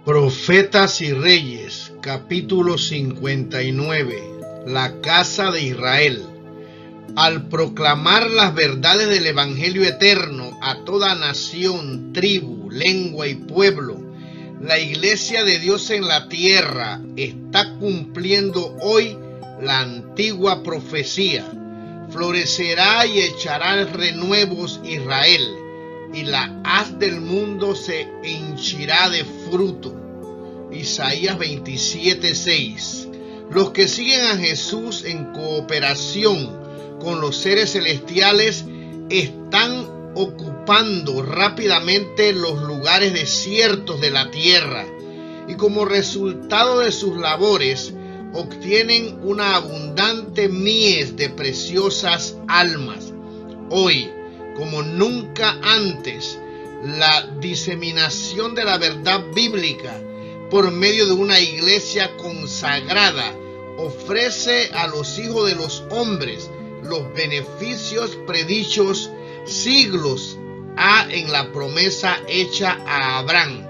Profetas y Reyes, capítulo 59. La casa de Israel. Al proclamar las verdades del Evangelio eterno a toda nación, tribu, lengua y pueblo, la Iglesia de Dios en la tierra está cumpliendo hoy la antigua profecía. Florecerá y echará renuevos Israel, y la haz del mundo se henchirá de fruto. Isaías 27:6. Los que siguen a Jesús en cooperación con los seres celestiales están ocupando rápidamente los lugares desiertos de la tierra, y como resultado de sus labores obtienen una abundante mies de preciosas almas. Hoy, como nunca antes, la diseminación de la verdad bíblica por medio de una iglesia consagrada ofrece a los hijos de los hombres los beneficios predichos siglos en la promesa hecha a Abraham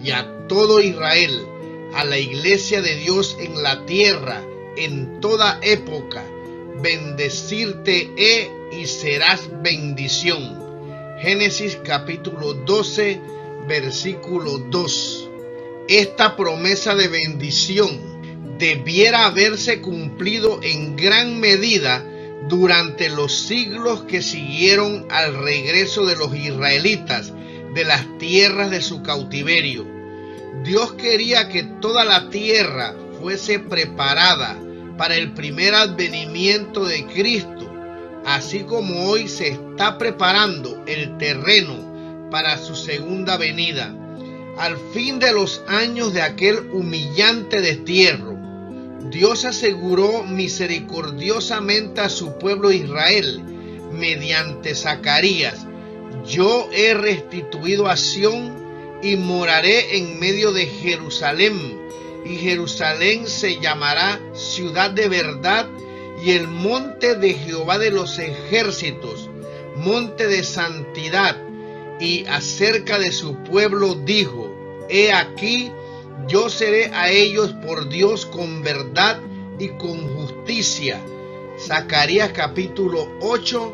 y a todo Israel, a la iglesia de Dios en la tierra en toda época. Bendecirte y serás bendición. Génesis capítulo 12, versículo 2. Esta promesa de bendición debiera haberse cumplido en gran medida durante los siglos que siguieron al regreso de los israelitas de las tierras de su cautiverio. Dios quería que toda la tierra fuese preparada para el primer advenimiento de Cristo, así como hoy se está preparando el terreno para su segunda venida. Al fin de los años de aquel humillante destierro, Dios aseguró misericordiosamente a su pueblo Israel mediante Zacarías: yo he restituido a Sión y moraré en medio de Jerusalén, y Jerusalén se llamará ciudad de verdad, y el monte de Jehová de los ejércitos, monte de santidad. Y acerca de su pueblo dijo: he aquí, yo seré a ellos por Dios con verdad y con justicia. Zacarías capítulo 8,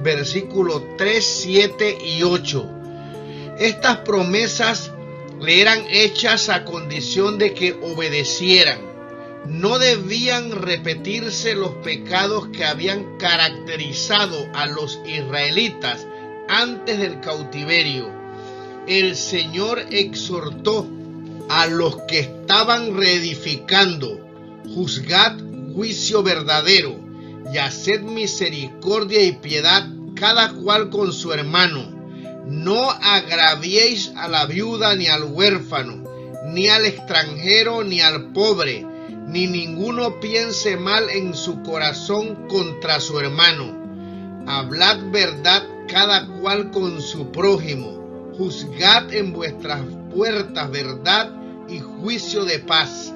versículos 3, 7 y 8. Estas promesas le eran hechas a condición de que obedecieran. No debían repetirse los pecados que habían caracterizado a los israelitas antes del cautiverio. El Señor exhortó a los que estaban reedificando: juzgad juicio verdadero y haced misericordia y piedad cada cual con su hermano. No agraviéis a la viuda ni al huérfano, ni al extranjero ni al pobre, ni ninguno piense mal en su corazón contra su hermano. Hablad verdad cada cual con su prójimo. Juzgad en vuestras puertas verdad y juicio de paz.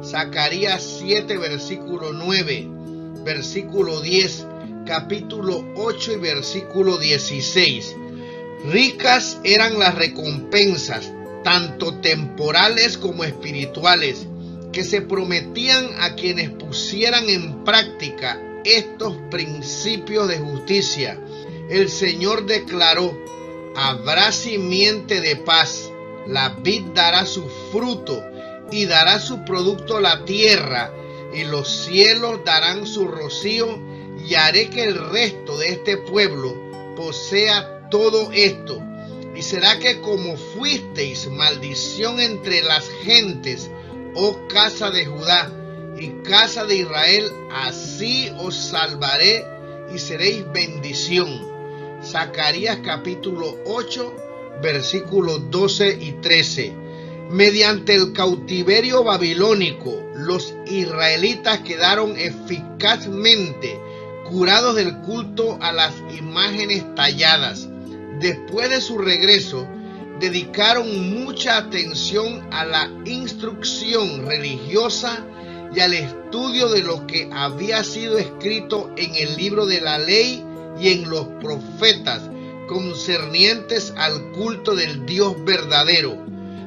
Zacarías 7, versículo 9, versículo 10, capítulo 8 y versículo 16. Ricas eran las recompensas, tanto temporales como espirituales, que se prometían a quienes pusieran en práctica estos principios de justicia. El Señor declaró: habrá simiente de paz, la vid dará su fruto y dará su producto la tierra, y los cielos darán su rocío, y haré que el resto de este pueblo posea todo esto. Y será que como fuisteis maldición entre las gentes, oh casa de Judá y casa de Israel, así os salvaré y seréis bendición. Zacarías capítulo 8, versículos 12 y 13. Mediante el cautiverio babilónico, los israelitas quedaron eficazmente curados del culto a las imágenes talladas. Después de su regreso, dedicaron mucha atención a la instrucción religiosa y al estudio de lo que había sido escrito en el libro de la ley y en los profetas concernientes al culto del Dios verdadero.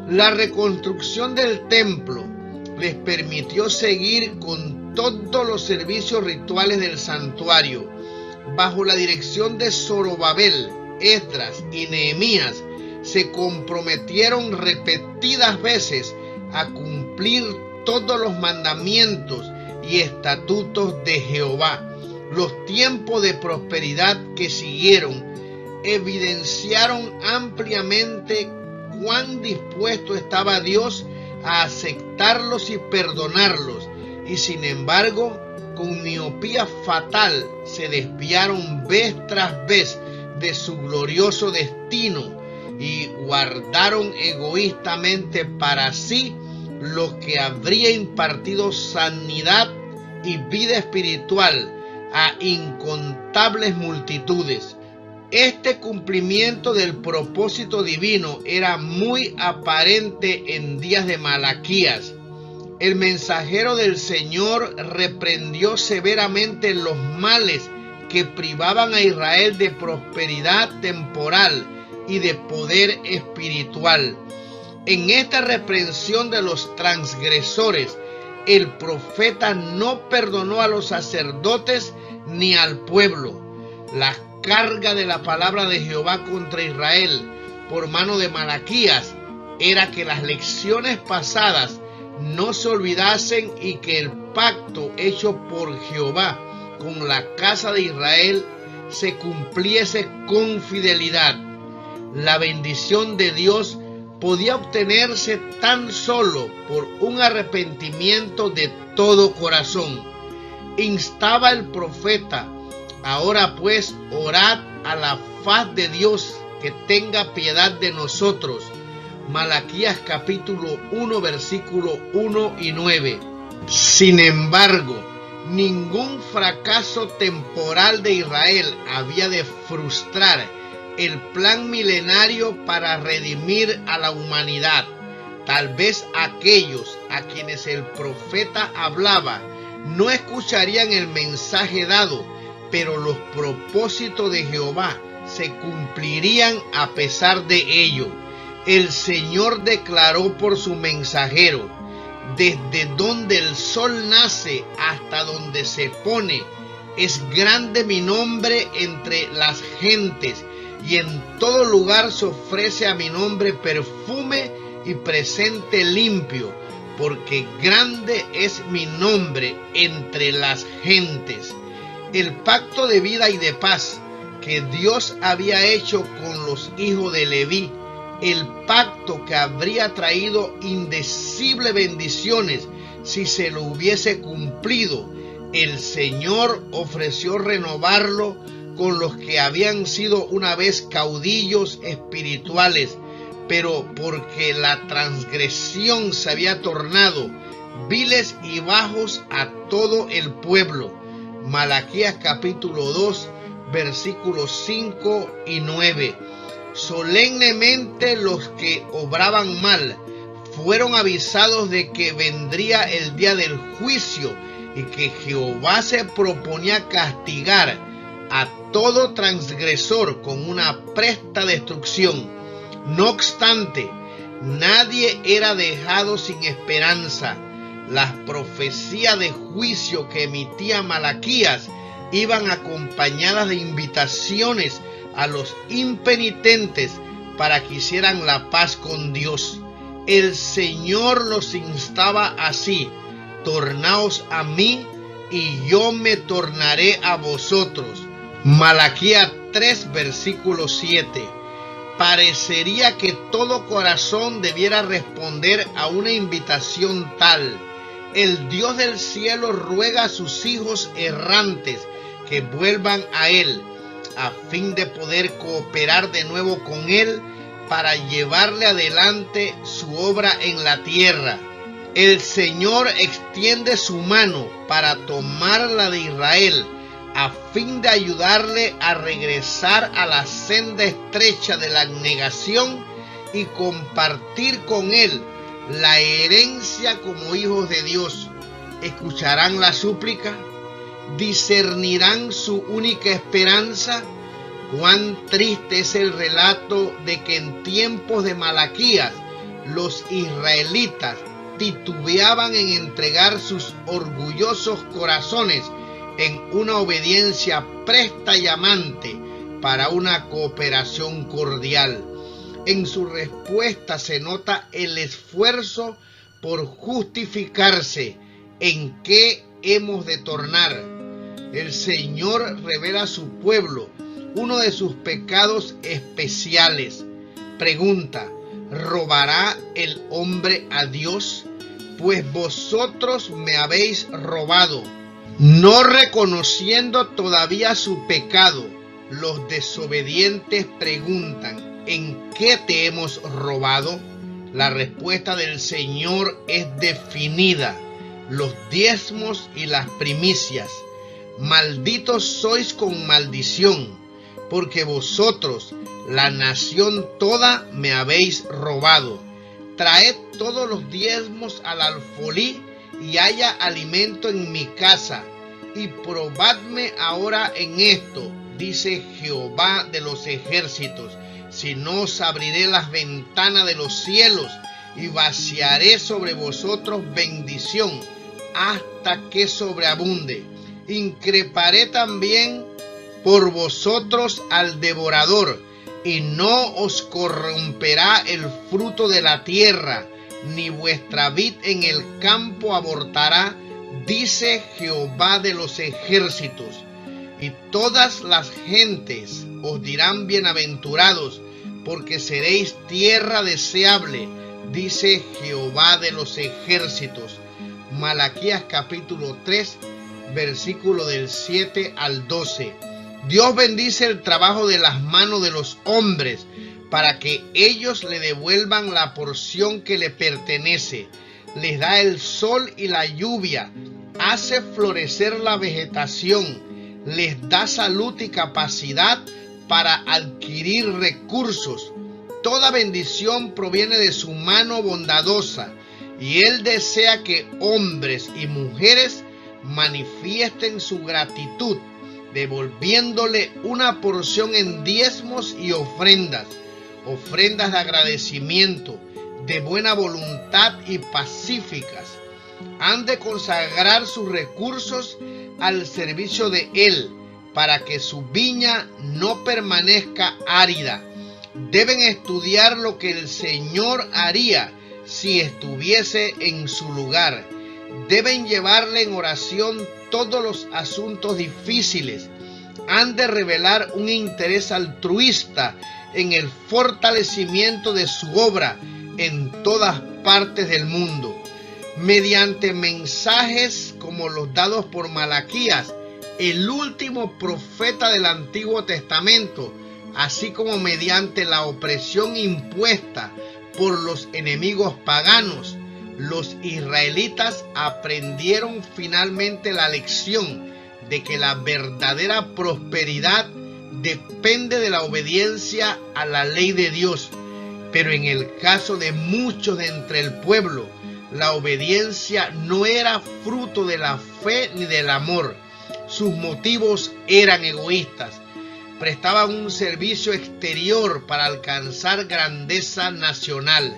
La reconstrucción del templo les permitió seguir con todos los servicios rituales del santuario. Bajo la dirección de Zorobabel, Esdras y Nehemías, se comprometieron repetidas veces a cumplir todos los mandamientos y estatutos de Jehová. Los tiempos de prosperidad que siguieron evidenciaron ampliamente cuán dispuesto estaba Dios a aceptarlos y perdonarlos, y sin embargo, con miopía fatal se desviaron vez tras vez de su glorioso destino y guardaron egoístamente para sí lo que habría impartido sanidad y vida espiritual a incontables multitudes. Este cumplimiento del propósito divino era muy aparente en días de Malaquías. El mensajero del Señor reprendió severamente los males que privaban a Israel de prosperidad temporal y de poder espiritual. En esta reprensión de los transgresores, el profeta no perdonó a los sacerdotes ni al pueblo. La carga de la palabra de Jehová contra Israel por mano de Malaquías era que las lecciones pasadas no se olvidasen y que el pacto hecho por Jehová con la casa de Israel se cumpliese con fidelidad. La bendición de Dios podía obtenerse tan solo por un arrepentimiento de todo corazón. Instaba el profeta: ahora pues, orad a la faz de Dios que tenga piedad de nosotros. Malaquías capítulo 1, versículo 1 y 9. Sin embargo, ningún fracaso temporal de Israel había de frustrar el plan milenario para redimir a la humanidad. Tal vez aquellos a quienes el profeta hablaba no escucharían el mensaje dado, pero los propósitos de Jehová se cumplirían a pesar de ello. El Señor declaró por su mensajero: desde donde el sol nace hasta donde se pone, es grande mi nombre entre las gentes, y en todo lugar se ofrece a mi nombre perfume y presente limpio, porque grande es mi nombre entre las gentes. El pacto de vida y de paz que Dios había hecho con los hijos de Leví, el pacto que habría traído indecibles bendiciones si se lo hubiese cumplido, el Señor ofreció renovarlo con los que habían sido una vez caudillos espirituales, pero porque la transgresión se había tornado viles y bajos a todo el pueblo. Malaquías capítulo 2, versículos 5 y 9. Solemnemente los que obraban mal fueron avisados de que vendría el día del juicio y que Jehová se proponía castigar a todo transgresor con una presta destrucción. No obstante, nadie era dejado sin esperanza. Las profecías de juicio que emitía Malaquías iban acompañadas de invitaciones a los impenitentes para que hicieran la paz con Dios. El Señor los instaba así: tornaos a mí y yo me tornaré a vosotros. Malaquías 3, versículo 7. Parecería que todo corazón debiera responder a una invitación tal. El Dios del cielo ruega a sus hijos errantes que vuelvan a Él, a fin de poder cooperar de nuevo con Él para llevarle adelante su obra en la tierra. El Señor extiende su mano para tomar la de Israel, a fin de ayudarle a regresar a la senda estrecha de la abnegación y compartir con Él la herencia como hijos de Dios. ¿Escucharán la súplica? ¿Discernirán su única esperanza? Cuán triste es el relato de que en tiempos de Malaquías los israelitas titubeaban en entregar sus orgullosos corazones en una obediencia presta y amante para una cooperación cordial. En su respuesta se nota el esfuerzo por justificarse en qué hemos de tornar. El Señor revela a su pueblo uno de sus pecados especiales. Pregunta: ¿robará el hombre a Dios? Pues vosotros me habéis robado. No reconociendo todavía su pecado, los desobedientes preguntan: ¿en qué te hemos robado? La respuesta del Señor es definida: los diezmos y las primicias. Malditos sois con maldición, porque vosotros, la nación toda, me habéis robado. Traed todos los diezmos al alfolí y haya alimento en mi casa, y probadme ahora en esto, dice Jehová de los ejércitos, si no os abriré las ventanas de los cielos y vaciaré sobre vosotros bendición hasta que sobreabunde. Increparé también por vosotros al devorador, y no os corromperá el fruto de la tierra, ni vuestra vid en el campo abortará, dice Jehová de los ejércitos. Y todas las gentes os dirán bienaventurados, porque seréis tierra deseable, dice Jehová de los ejércitos. Malaquías capítulo 3, versículo del 7 al 12. Dios bendice el trabajo de las manos de los hombres para que ellos le devuelvan la porción que le pertenece. Les da el sol y la lluvia, hace florecer la vegetación, les da salud y capacidad para adquirir recursos. Toda bendición proviene de su mano bondadosa, y Él desea que hombres y mujeres manifiesten su gratitud, devolviéndole una porción en diezmos y ofrendas de agradecimiento, de buena voluntad y pacíficas. Han de consagrar sus recursos al servicio de Él, para que su viña no permanezca árida. Deben estudiar lo que el Señor haría si estuviese en su lugar. Deben llevarle en oración todos los asuntos difíciles. Han de revelar un interés altruista en el fortalecimiento de su obra en todas partes del mundo. Mediante mensajes como los dados por Malaquías, el último profeta del Antiguo Testamento, así como mediante la opresión impuesta por los enemigos paganos, los israelitas aprendieron finalmente la lección de que la verdadera prosperidad depende de la obediencia a la ley de Dios. Pero en el caso de muchos de entre el pueblo, la obediencia no era fruto de la fe ni del amor. Sus motivos eran egoístas. Prestaban un servicio exterior para alcanzar grandeza nacional.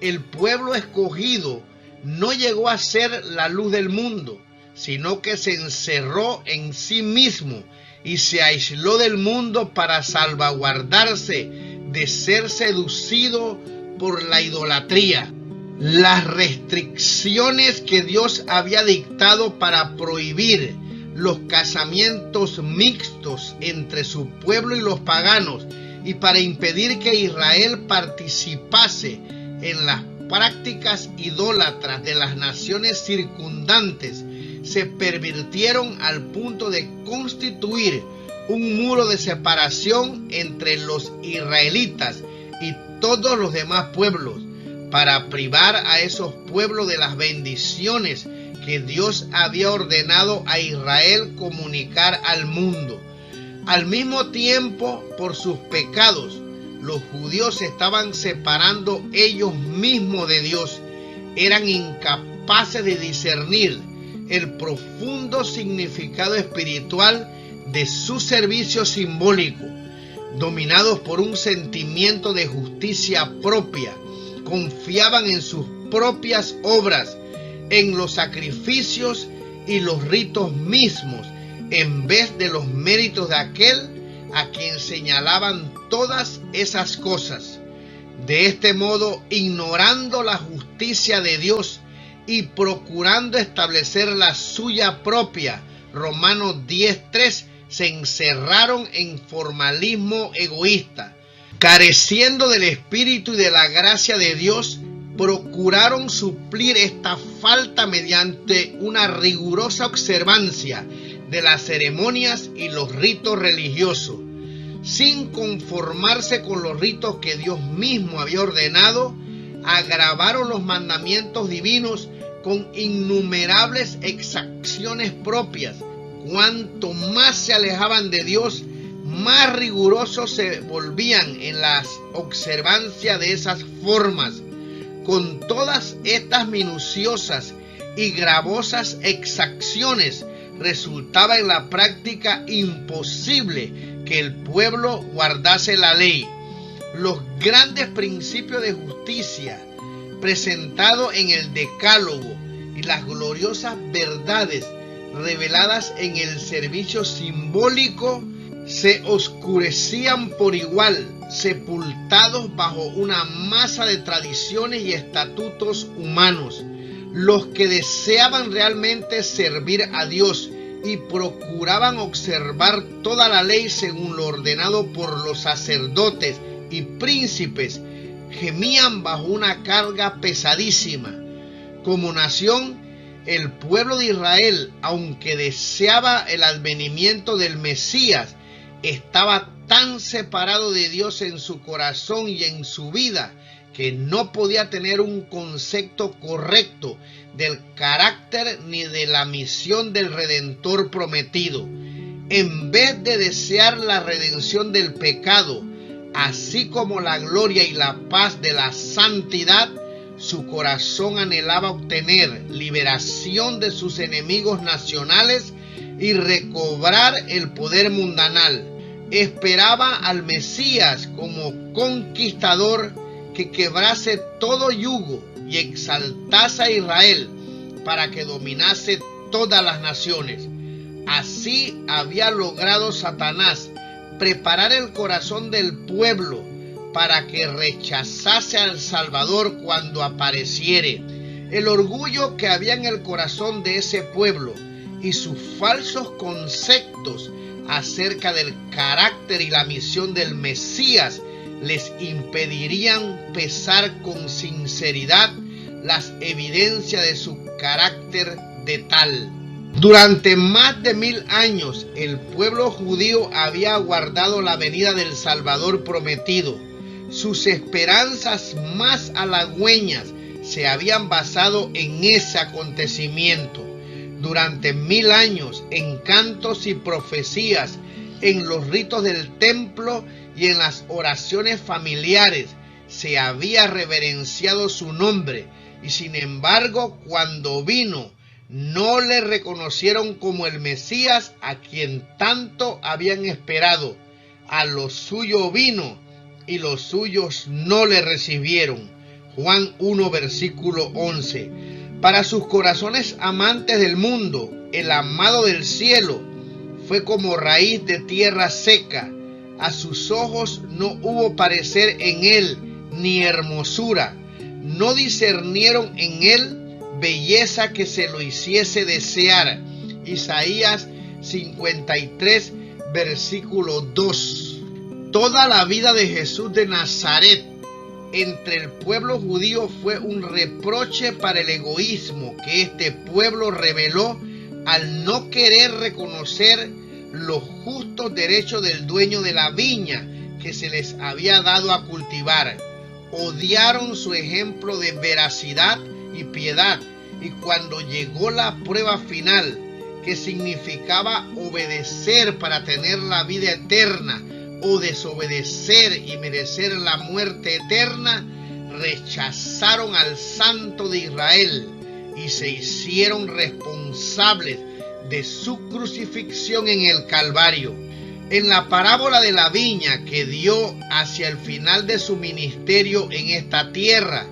El pueblo escogido no llegó a ser la luz del mundo, sino que se encerró en sí mismo y se aisló del mundo para salvaguardarse de ser seducido por la idolatría. Las restricciones que Dios había dictado para prohibir los casamientos mixtos entre su pueblo y los paganos, y para impedir que Israel participase en las prácticas idólatras de las naciones circundantes, se pervirtieron al punto de constituir un muro de separación entre los israelitas y todos los demás pueblos, para privar a esos pueblos de las bendiciones que Dios había ordenado a Israel comunicar al mundo. Al mismo tiempo, por sus pecados, los judíos se estaban separando ellos mismos de Dios. Eran incapaces de discernir el profundo significado espiritual de su servicio simbólico. Dominados por un sentimiento de justicia propia, confiaban en sus propias obras, en los sacrificios y los ritos mismos, en vez de los méritos de aquel a quien señalaban todas esas cosas. De este modo, ignorando la justicia de Dios y procurando establecer la suya propia, Romanos 10:3, se encerraron en formalismo egoísta. Careciendo del Espíritu y de la gracia de Dios, procuraron suplir esta falta mediante una rigurosa observancia de las ceremonias y los ritos religiosos. Sin conformarse con los ritos que Dios mismo había ordenado, agravaron los mandamientos divinos con innumerables exacciones propias. Cuanto más se alejaban de Dios, más rigurosos se volvían en la observancia de esas formas. Con todas estas minuciosas y gravosas exacciones, resultaba en la práctica imposible que el pueblo guardase la ley. Los grandes principios de justicia presentados en el Decálogo y las gloriosas verdades reveladas en el servicio simbólico se oscurecían por igual, sepultados bajo una masa de tradiciones y estatutos humanos. Los que deseaban realmente servir a Dios y procuraban observar toda la ley según lo ordenado por los sacerdotes y príncipes, gemían bajo una carga pesadísima. Como nación, el pueblo de Israel, aunque deseaba el advenimiento del Mesías, estaba tan separado de Dios en su corazón y en su vida que no podía tener un concepto correcto del carácter ni de la misión del Redentor prometido. En vez de desear la redención del pecado, así como la gloria y la paz de la santidad, su corazón anhelaba obtener liberación de sus enemigos nacionales y recobrar el poder mundanal. Esperaba al Mesías como conquistador que quebrase todo yugo y exaltase a Israel para que dominase todas las naciones. Así había logrado Satanás preparar el corazón del pueblo para que rechazase al Salvador cuando apareciere. El orgullo que había en el corazón de ese pueblo y sus falsos conceptos acerca del carácter y la misión del Mesías les impedirían pesar con sinceridad las evidencias de su carácter de tal. Durante más de 1000 años, el pueblo judío había aguardado la venida del Salvador prometido. Sus esperanzas más halagüeñas se habían basado en ese acontecimiento. Durante 1000 años, en cantos y profecías, en los ritos del templo y en las oraciones familiares, se había reverenciado su nombre, y sin embargo, cuando vino, no le reconocieron como el Mesías a quien tanto habían esperado. A lo suyo vino, y los suyos no le recibieron. Juan 1, versículo 11. Para sus corazones amantes del mundo, el amado del cielo fue como raíz de tierra seca. A sus ojos no hubo parecer en él, ni hermosura. No discernieron en él belleza que se lo hiciese desear. Isaías 53, versículo 2. Toda la vida de Jesús de Nazaret entre el pueblo judío fue un reproche para el egoísmo que este pueblo reveló al no querer reconocer los justos derechos del dueño de la viña que se les había dado a cultivar. Odiaron su ejemplo de veracidad y piedad, y cuando llegó la prueba final, que significaba obedecer para tener la vida eterna o desobedecer y merecer la muerte eterna, rechazaron al Santo de Israel y se hicieron responsables de su crucifixión en el Calvario. En la parábola de la viña que dio hacia el final de su ministerio en esta tierra,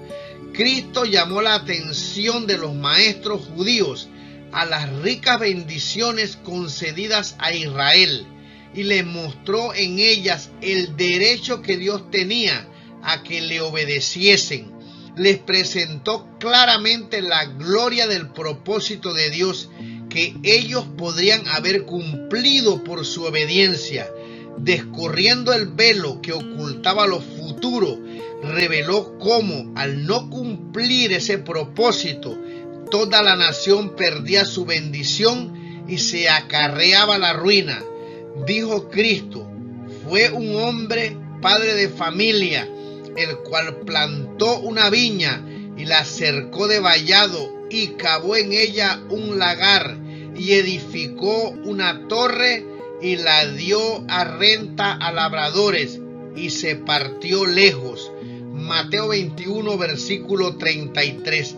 Cristo llamó la atención de los maestros judíos a las ricas bendiciones concedidas a Israel y les mostró en ellas el derecho que Dios tenía a que le obedeciesen. Les presentó claramente la gloria del propósito de Dios que ellos podrían haber cumplido por su obediencia. Descorriendo el velo que ocultaba lo futuro, reveló cómo, al no cumplir ese propósito, toda la nación perdía su bendición y se acarreaba la ruina. Dijo Cristo: fue un hombre, padre de familia, el cual plantó una viña y la cercó de vallado y cavó en ella un lagar y edificó una torre y la dio a renta a labradores y se partió lejos. Mateo 21, versículo 33.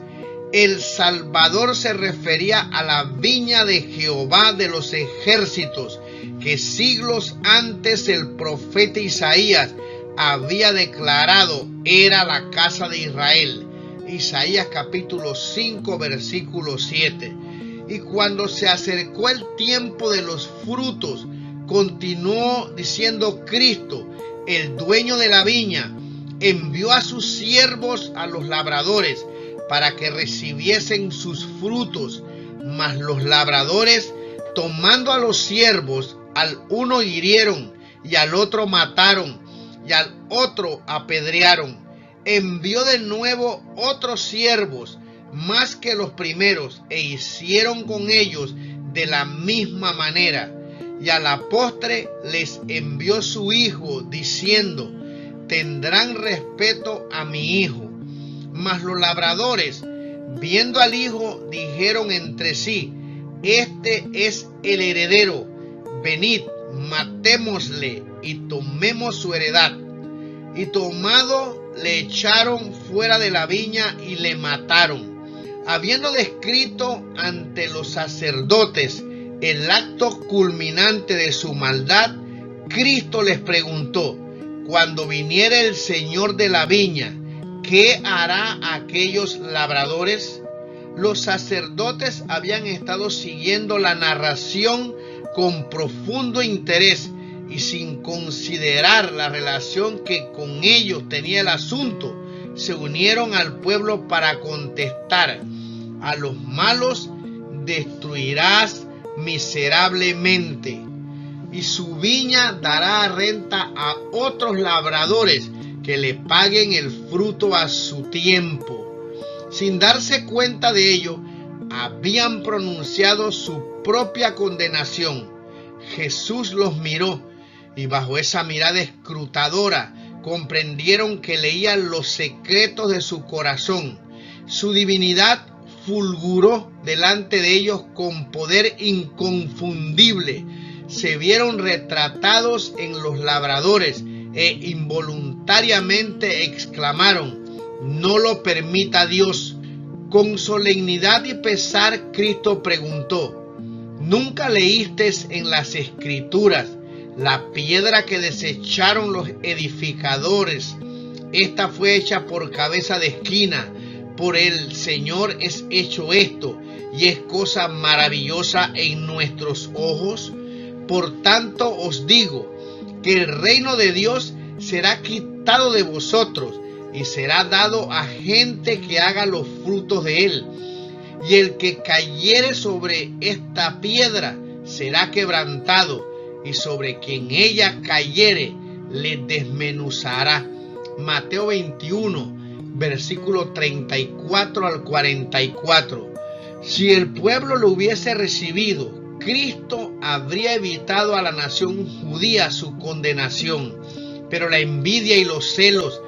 El Salvador se refería a la viña de Jehová de los ejércitos, que siglos antes el profeta Isaías había declarado era la casa de Israel. Isaías capítulo 5, versículo 7. Y cuando se acercó el tiempo de los frutos, continuó diciendo Cristo: el dueño de la viña envió a sus siervos a los labradores para que recibiesen sus frutos, mas los labradores, tomando a los siervos, al uno hirieron y al otro mataron y al otro apedrearon. Envió de nuevo otros siervos, más que los primeros, e hicieron con ellos de la misma manera. Y a la postre les envió su hijo, diciendo: tendrán respeto a mi hijo. Mas los labradores, viendo al hijo, dijeron entre sí: este es el heredero, venid, matémosle y tomemos su heredad. Y tomado, le echaron fuera de la viña y le mataron. Habiendo descrito ante los sacerdotes el acto culminante de su maldad, Cristo les preguntó: cuando viniere el Señor de la viña, ¿qué hará a aquellos labradores? Los sacerdotes habían estado siguiendo la narración con profundo interés y sin considerar la relación que con ellos tenía el asunto, se unieron al pueblo para contestar: a los malos destruirás miserablemente, y su viña dará a renta a otros labradores que le paguen el fruto a su tiempo. Sin darse cuenta de ello, habían pronunciado su propia condenación. Jesús los miró y bajo esa mirada escrutadora comprendieron que leían los secretos de su corazón. Su divinidad fulguró delante de ellos con poder inconfundible. Se vieron retratados en los labradores e involuntariamente exclamaron: no lo permita Dios. Con solemnidad y pesar, Cristo preguntó: ¿nunca leísteis en las Escrituras la piedra que desecharon los edificadores? Esta fue hecha por cabeza de esquina. Por el Señor es hecho esto, y es cosa maravillosa en nuestros ojos. Por tanto os digo que el reino de Dios será quitado de vosotros y será dado a gente que haga los frutos de él. Y el que cayere sobre esta piedra será quebrantado, y sobre quien ella cayere le desmenuzará. Mateo 21, versículo 34 al 44. Si el pueblo lo hubiese recibido, Cristo habría evitado a la nación judía su condenación, pero la envidia y los celos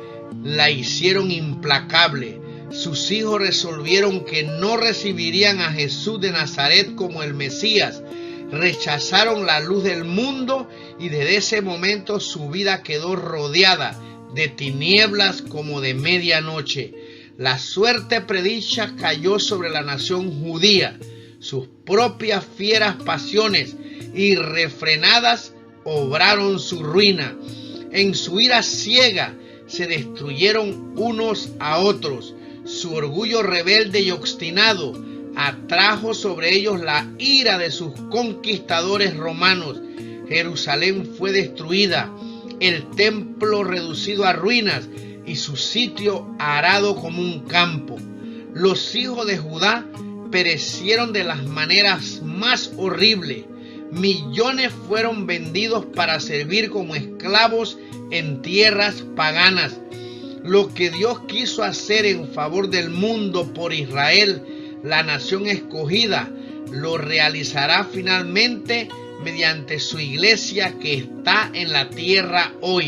la hicieron implacable. Sus hijos resolvieron que no recibirían a Jesús de Nazaret como el Mesías. Rechazaron la luz del mundo y desde ese momento su vida quedó rodeada de tinieblas como de medianoche. La suerte predicha cayó sobre la nación judía. Sus propias fieras pasiones irrefrenadas obraron su ruina. En su ira ciega se destruyeron unos a otros. Su orgullo rebelde y obstinado atrajo sobre ellos la ira de sus conquistadores romanos. Jerusalén fue destruida, el templo reducido a ruinas y su sitio arado como un campo. Los hijos de Judá perecieron de las maneras más horribles. Millones fueron vendidos para servir como esclavos en tierras paganas. Lo que Dios quiso hacer en favor del mundo por Israel, la nación escogida, lo realizará finalmente mediante su iglesia que está en la tierra hoy.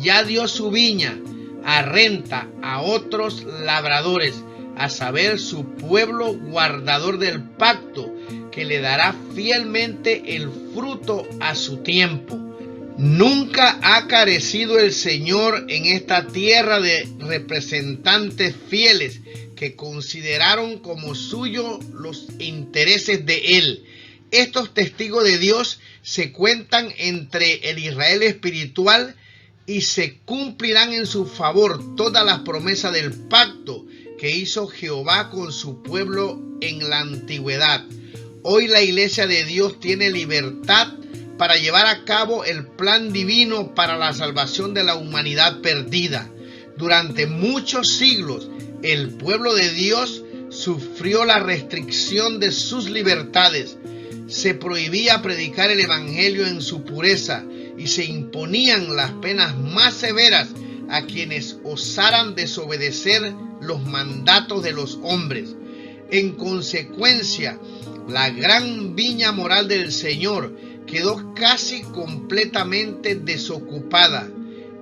Ya dio su viña a renta a otros labradores, a saber, su pueblo guardador del pacto, que le dará fielmente el fruto a su tiempo. Nunca ha carecido el Señor en esta tierra de representantes fieles que consideraron como suyo los intereses de Él. Estos testigos de Dios se cuentan entre el Israel espiritual y se cumplirán en su favor todas las promesas del pacto que hizo Jehová con su pueblo en la antigüedad. Hoy la iglesia de Dios tiene libertad para llevar a cabo el plan divino para la salvación de la humanidad perdida. Durante muchos siglos, el pueblo de Dios sufrió la restricción de sus libertades. Se prohibía predicar el evangelio en su pureza y se imponían las penas más severas a quienes osaran desobedecer los mandatos de los hombres. En consecuencia, la gran viña moral del Señor quedó casi completamente desocupada.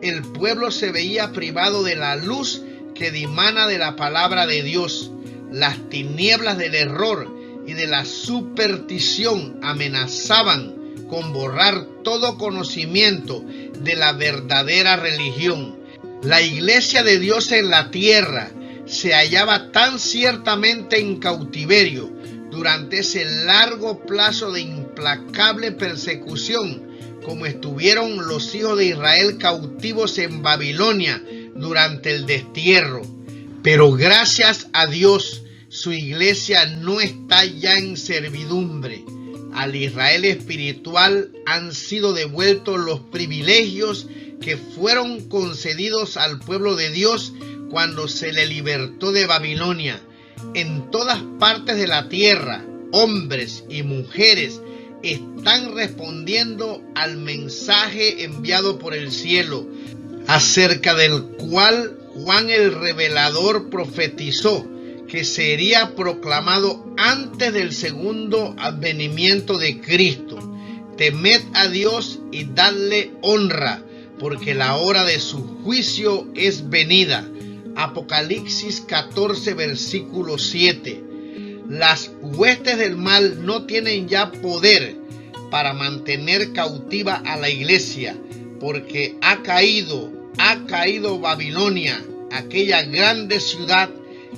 El pueblo se veía privado de la luz que dimana de la palabra de Dios. Las tinieblas del error y de la superstición amenazaban con borrar todo conocimiento de la verdadera religión. La iglesia de Dios en la tierra se hallaba tan ciertamente en cautiverio durante ese largo plazo de implacable persecución como estuvieron los hijos de Israel cautivos en Babilonia durante el destierro. Pero gracias a Dios, su iglesia no está ya en servidumbre. Al Israel espiritual han sido devueltos los privilegios que fueron concedidos al pueblo de Dios cuando se le libertó de Babilonia. En todas partes de la tierra, hombres y mujeres están respondiendo al mensaje enviado por el cielo, acerca del cual Juan el Revelador profetizó que sería proclamado antes del segundo advenimiento de Cristo. Temed a Dios y dadle honra, porque la hora de su juicio es venida. Apocalipsis 14, versículo 7. Las huestes del mal no tienen ya poder para mantener cautiva a la iglesia, porque ha caído Babilonia, aquella grande ciudad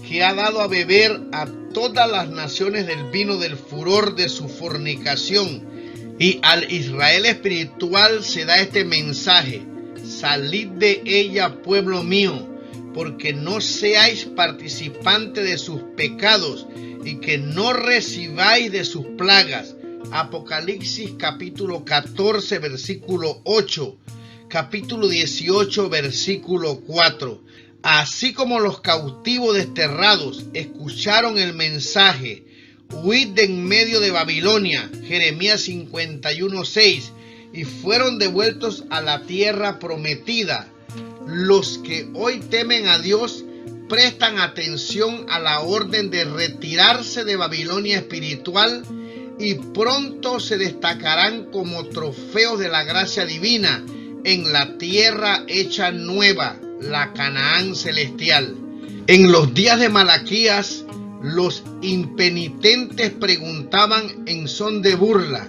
que ha dado a beber a todas las naciones del vino del furor de su fornicación. Y al Israel espiritual se da este mensaje: salid de ella, pueblo mío, porque no seáis participantes de sus pecados y que no recibáis de sus plagas. Apocalipsis capítulo 14, versículo 8, capítulo 18, versículo 4. Así como los cautivos desterrados escucharon el mensaje, huid de en medio de Babilonia, Jeremías 51, 6, y fueron devueltos a la tierra prometida. Los que hoy temen a Dios prestan atención a la orden de retirarse de Babilonia espiritual y pronto se destacarán como trofeos de la gracia divina en la tierra hecha nueva, la Canaán celestial. En los días de Malaquías, los impenitentes preguntaban en son de burla: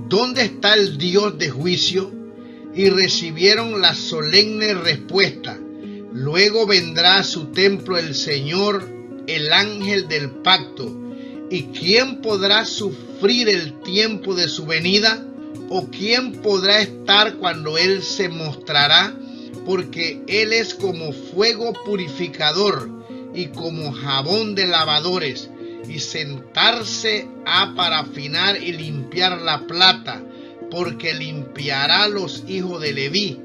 ¿dónde está el Dios de juicio? Y recibieron la solemne respuesta: luego vendrá a su templo el Señor, el ángel del pacto. ¿Y quién podrá sufrir el tiempo de su venida? ¿O quién podrá estar cuando Él se mostrará? Porque Él es como fuego purificador y como jabón de lavadores, y sentarse ha para afinar y limpiar la plata, porque limpiará los hijos de Leví,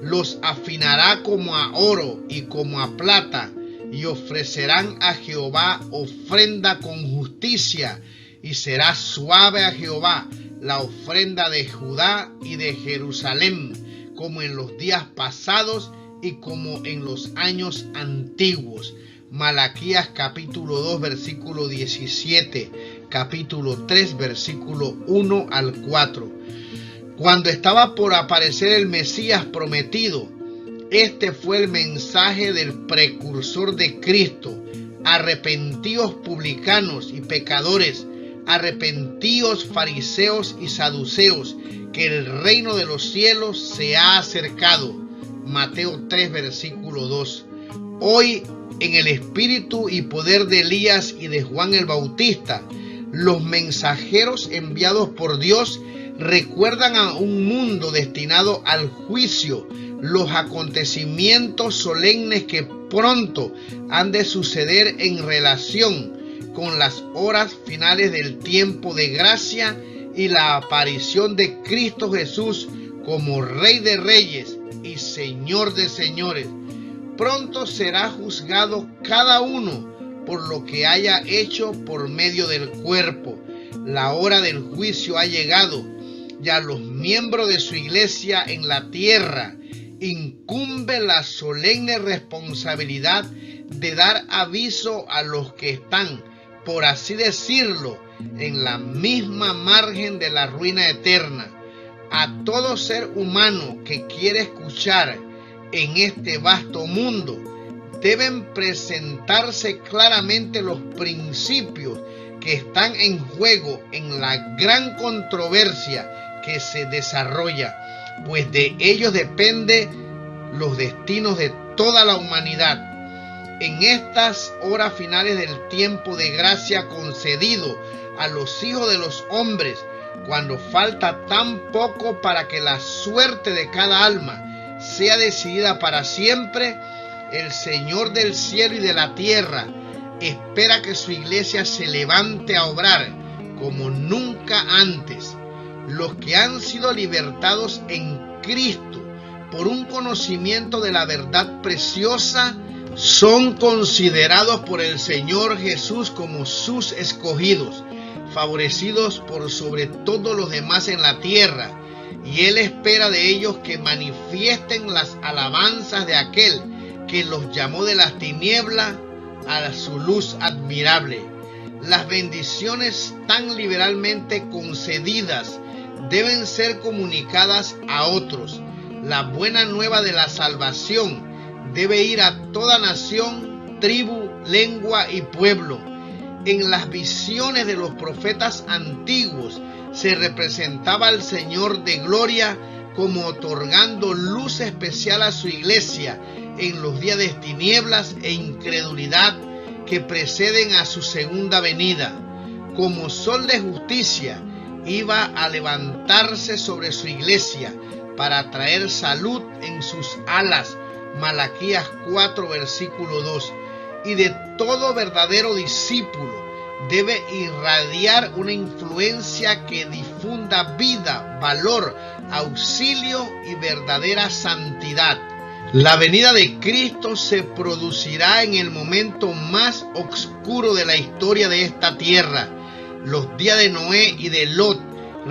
los afinará como a oro y como a plata, y ofrecerán a Jehová ofrenda con justicia, y será suave a Jehová la ofrenda de Judá y de Jerusalén, como en los días pasados y como en los años antiguos. Malaquías capítulo 2 versículo 17, capítulo 3 versículo 1 al 4. Cuando estaba por aparecer el Mesías prometido, este fue el mensaje del precursor de Cristo: arrepentíos publicanos y pecadores, arrepentíos fariseos y saduceos, que el reino de los cielos se ha acercado. Mateo 3 versículo 2. Hoy, en el espíritu y poder de Elías y de Juan el Bautista, los mensajeros enviados por Dios recuerdan a un mundo destinado al juicio los acontecimientos solemnes que pronto han de suceder en relación con las horas finales del tiempo de gracia y la aparición de Cristo Jesús como Rey de Reyes y Señor de Señores. Pronto será juzgado cada uno por lo que haya hecho por medio del cuerpo. La hora del juicio ha llegado, y a los miembros de su iglesia en la tierra incumbe la solemne responsabilidad de dar aviso a los que están, por así decirlo, en la misma margen de la ruina eterna. A todo ser humano que quiere escuchar en este vasto mundo, deben presentarse claramente los principios que están en juego en la gran controversia que se desarrolla, pues de ellos depende los destinos de toda la humanidad. En estas horas finales del tiempo de gracia concedido a los hijos de los hombres, cuando falta tan poco para que la suerte de cada alma sea decidida para siempre, el Señor del cielo y de la tierra espera que su iglesia se levante a obrar como nunca antes. Los que han sido libertados en Cristo por un conocimiento de la verdad preciosa son considerados por el Señor Jesús como sus escogidos, favorecidos por sobre todos los demás en la tierra, y Él espera de ellos que manifiesten las alabanzas de aquel que los llamó de las tinieblas a su luz admirable. Las bendiciones tan liberalmente concedidas deben ser comunicadas a otros. La buena nueva de la salvación debe ir a toda nación, tribu, lengua y pueblo. En las visiones de los profetas antiguos se representaba al Señor de gloria como otorgando luz especial a su iglesia en los días de tinieblas e incredulidad que preceden a su segunda venida. Como sol de justicia iba a levantarse sobre su iglesia para traer salud en sus alas. Malaquías 4 versículo 2. Y de todo verdadero discípulo debe irradiar una influencia que difunda vida, valor, auxilio y verdadera santidad. La venida de Cristo se producirá en el momento más oscuro de la historia de esta tierra. Los días de Noé y de Lot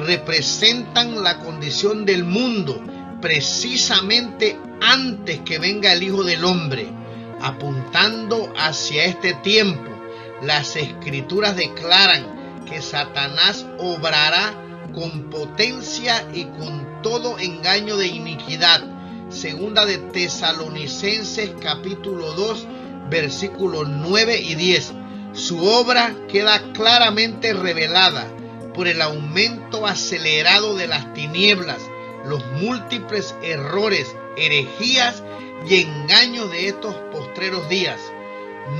representan la condición del mundo precisamente antes que venga el Hijo del Hombre. Apuntando hacia este tiempo, las Escrituras declaran que Satanás obrará con potencia y con todo engaño de iniquidad. Segunda de Tesalonicenses capítulo 2 versículos 9 y 10. Su obra queda claramente revelada por el aumento acelerado de las tinieblas, los múltiples errores, herejías y engaños de estos postreros días.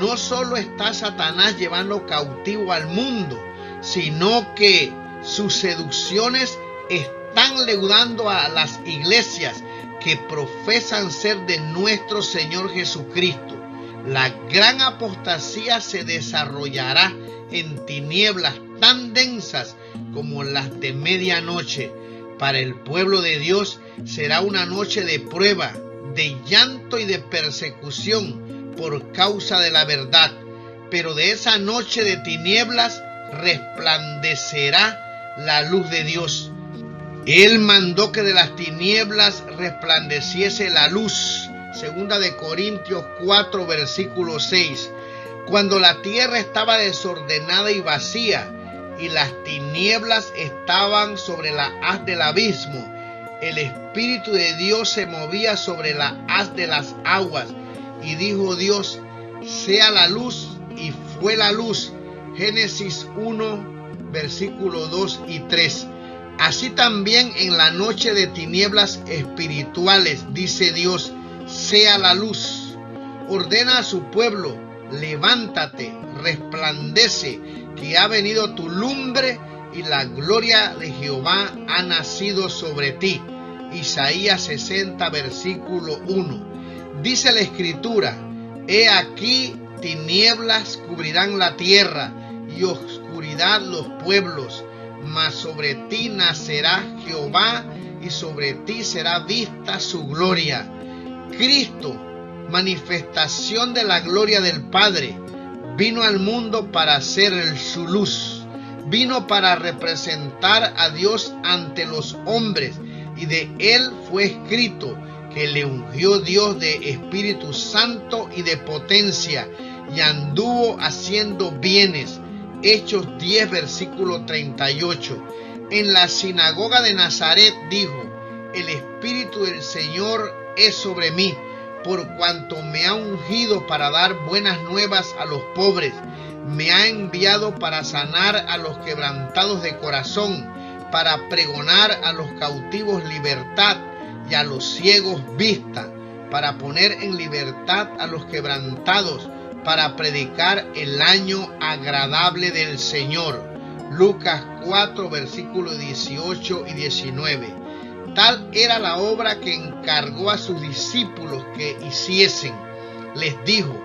No solo está Satanás llevando cautivo al mundo, sino que sus seducciones están leudando a las iglesias que profesan ser de nuestro Señor Jesucristo. La gran apostasía se desarrollará en tinieblas tan densas como las de medianoche. Para el pueblo de Dios será una noche de prueba, de llanto y de persecución por causa de la verdad. Pero de esa noche de tinieblas resplandecerá la luz de Dios. Él mandó que de las tinieblas resplandeciese la luz. Segunda de Corintios 4, versículo 6. Cuando la tierra estaba desordenada y vacía, y las tinieblas estaban sobre la haz del abismo, el Espíritu de Dios se movía sobre la haz de las aguas, y dijo Dios: sea la luz, y fue la luz. Génesis 1, versículo 2 y 3. Así también en la noche de tinieblas espirituales dice Dios: sea la luz. Ordena a su pueblo: levántate, resplandece, que ha venido tu lumbre y la gloria de Jehová ha nacido sobre ti. Isaías 60, versículo 1. Dice la Escritura: he aquí tinieblas cubrirán la tierra y oscuridad los pueblos, mas sobre ti nacerá Jehová y sobre ti será vista su gloria. Cristo, manifestación de la gloria del Padre, vino al mundo para ser su luz. Vino para representar a Dios ante los hombres, y de él fue escrito que le ungió Dios de Espíritu Santo y de potencia, y anduvo haciendo bienes. Hechos 10, versículo 38. En la sinagoga de Nazaret dijo: el Espíritu del Señor es sobre mí, por cuanto me ha ungido para dar buenas nuevas a los pobres. Me ha enviado para sanar a los quebrantados de corazón, para pregonar a los cautivos libertad y a los ciegos vista, para poner en libertad a los quebrantados, para predicar el año agradable del Señor. Lucas 4, versículos 18 y 19. Tal era la obra que encargó a sus discípulos que hiciesen. Les dijo: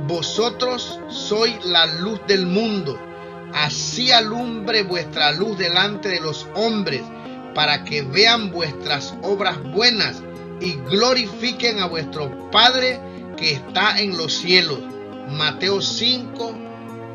vosotros sois la luz del mundo. Así alumbre vuestra luz delante de los hombres, para que vean vuestras obras buenas y glorifiquen a vuestro Padre que está en los cielos. Mateo 5,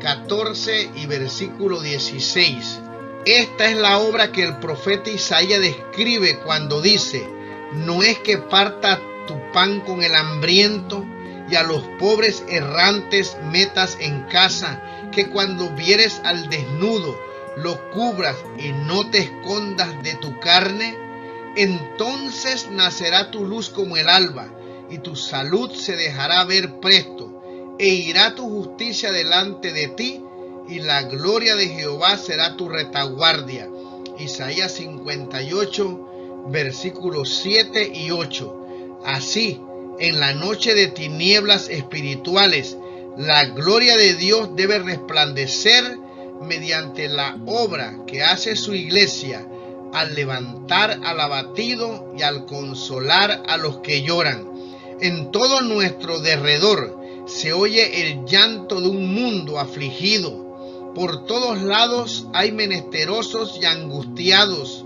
14 y versículo 16. Esta es la obra que el profeta Isaías describe cuando dice: no es que parta tu pan con el hambriento, y a los pobres errantes metas en casa, que cuando vieres al desnudo lo cubras y no te escondas de tu carne. Entonces nacerá tu luz como el alba, y tu salud se dejará ver presto, e irá tu justicia delante de ti, y la gloria de Jehová será tu retaguardia. Isaías 58, versículos 7 y 8. Así, en la noche de tinieblas espirituales, la gloria de Dios debe resplandecer mediante la obra que hace su iglesia, al levantar al abatido y al consolar a los que lloran. En todo nuestro derredor se oye el llanto de un mundo afligido. Por todos lados hay menesterosos y angustiados.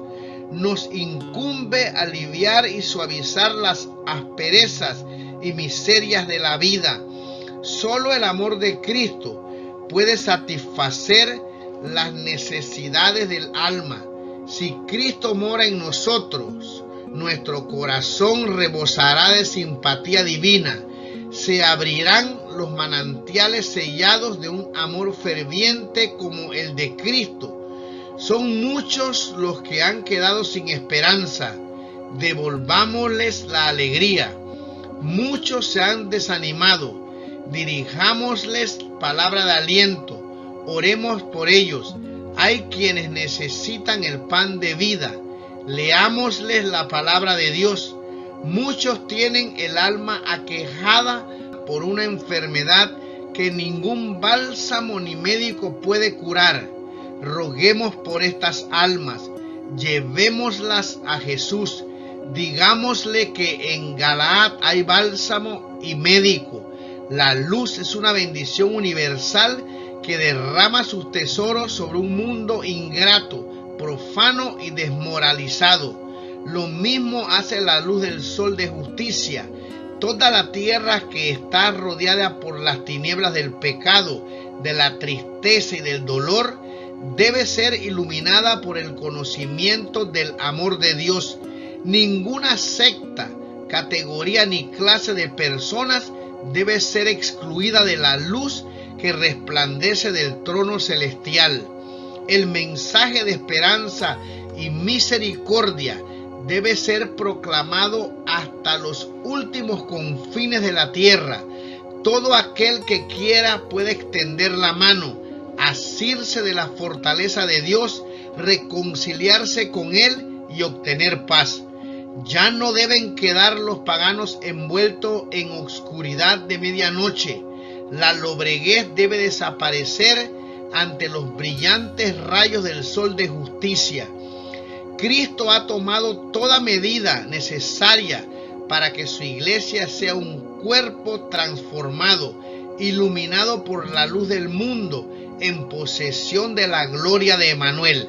Nos incumbe aliviar y suavizar las asperezas y miserias de la vida. Solo el amor de Cristo puede satisfacer las necesidades del alma. Si Cristo mora en nosotros, nuestro corazón rebosará de simpatía divina. Se abrirán los manantiales sellados de un amor ferviente como el de Cristo. Son muchos los que han quedado sin esperanza. Devolvámosles la alegría. Muchos se han desanimado. Dirijámosles palabra de aliento. Oremos por ellos. Hay quienes necesitan el pan de vida. Leámosles la palabra de Dios. Muchos tienen el alma aquejada por una enfermedad que ningún bálsamo ni médico puede curar. Roguemos por estas almas Llevémoslas a Jesús. Digámosle que en Galaad hay bálsamo y médico. La luz es una bendición universal que derrama sus tesoros sobre un mundo ingrato, profano y desmoralizado. Lo mismo hace la luz del sol de justicia. Toda la tierra que está rodeada por las tinieblas del pecado, de la tristeza y del dolor, debe ser iluminada por el conocimiento del amor de Dios. Ninguna secta, categoría ni clase de personas debe ser excluida de la luz que resplandece del trono celestial. El mensaje de esperanza y misericordia debe ser proclamado hasta los últimos confines de la tierra. Todo aquel que quiera puede extender la mano, asirse de la fortaleza de Dios, reconciliarse con Él y obtener paz. Ya no deben quedar los paganos envueltos en oscuridad de medianoche. La lobreguez debe desaparecer ante los brillantes rayos del sol de justicia. Cristo ha tomado toda medida necesaria para que su iglesia sea un cuerpo transformado, iluminado por la luz del mundo, en posesión de la gloria de Emmanuel.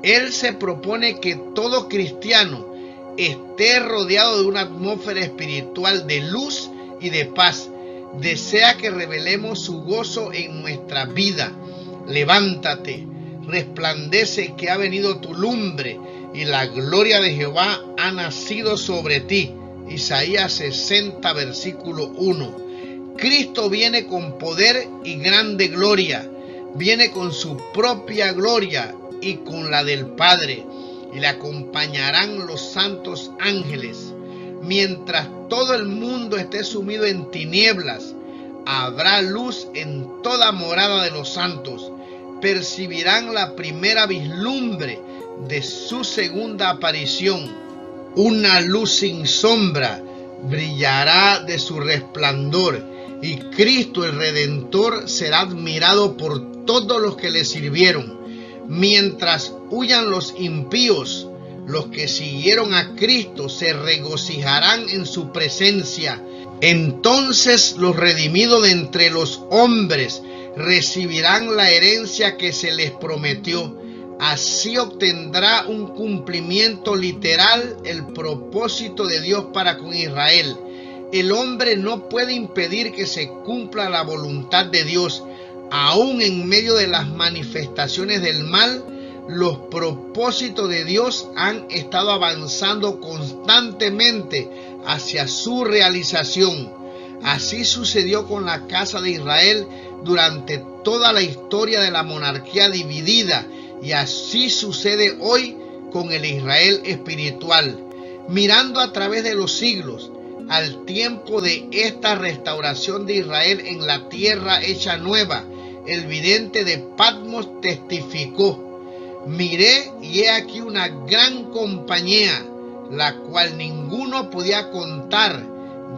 Él se propone que todo cristiano esté rodeado de una atmósfera espiritual de luz y de paz. Desea que revelemos su gozo en nuestra vida. Levántate, resplandece, que ha venido tu lumbre y la gloria de Jehová ha nacido sobre ti. Isaías 60, versículo 1. Cristo viene con poder y grande gloria. Viene con su propia gloria y con la del Padre, y le acompañarán los santos ángeles. Mientras todo el mundo esté sumido en tinieblas, habrá luz en toda morada de los santos. Percibirán la primera vislumbre de su segunda aparición. Una luz sin sombra brillará de su resplandor, y Cristo el Redentor será admirado por todos los que le sirvieron. Mientras huyan los impíos, los que siguieron a Cristo se regocijarán en su presencia. Entonces los redimidos de entre los hombres recibirán la herencia que se les prometió. Así obtendrá un cumplimiento literal el propósito de Dios para con Israel. El hombre no puede impedir que se cumpla la voluntad de Dios. Aún en medio de las manifestaciones del mal, los propósitos de Dios han estado avanzando constantemente hacia su realización. Así sucedió con la casa de Israel durante toda la historia de la monarquía dividida, y así sucede hoy con el Israel espiritual. Mirando a través de los siglos al tiempo de esta restauración de Israel en la tierra hecha nueva, el vidente de Patmos testificó: miré y he aquí una gran compañía, la cual ninguno podía contar,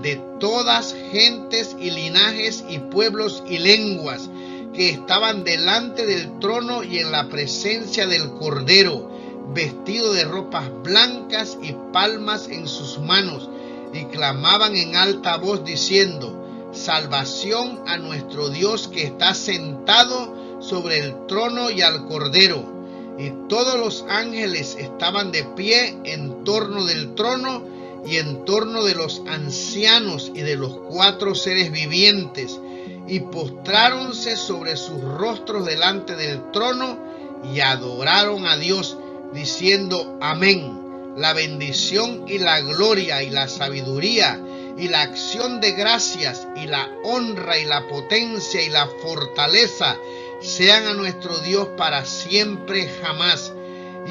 de todas gentes y linajes y pueblos y lenguas, que estaban delante del trono y en la presencia del Cordero, vestido de ropas blancas y palmas en sus manos, y clamaban en alta voz diciendo: salvación a nuestro Dios que está sentado sobre el trono y al Cordero. Y todos los ángeles estaban de pie en torno del trono y en torno de los ancianos y de los 4 seres vivientes, y postráronse sobre sus rostros delante del trono y adoraron a Dios, diciendo: amén. La bendición y la gloria y la sabiduría y la acción de gracias y la honra y la potencia y la fortaleza sean a nuestro Dios para siempre jamás.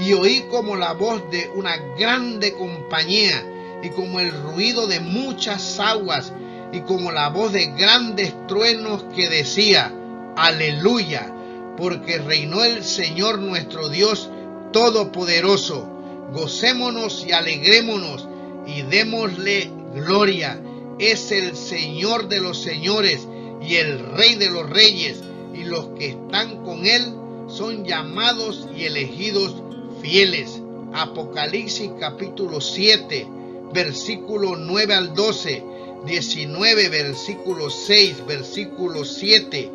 Y oí como la voz de una grande compañía, y como el ruido de muchas aguas, y como la voz de grandes truenos, que decía: aleluya, porque reinó el Señor nuestro Dios Todopoderoso. Gocémonos y alegrémonos y démosle gloria. Es el Señor de los señores y el Rey de los reyes, y los que están con él son llamados y elegidos fieles. Apocalipsis capítulo 7, versículo 9 al 12, 19, versículo 6, versículo 7,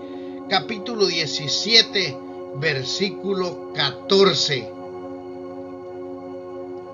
capítulo 17, versículo 14.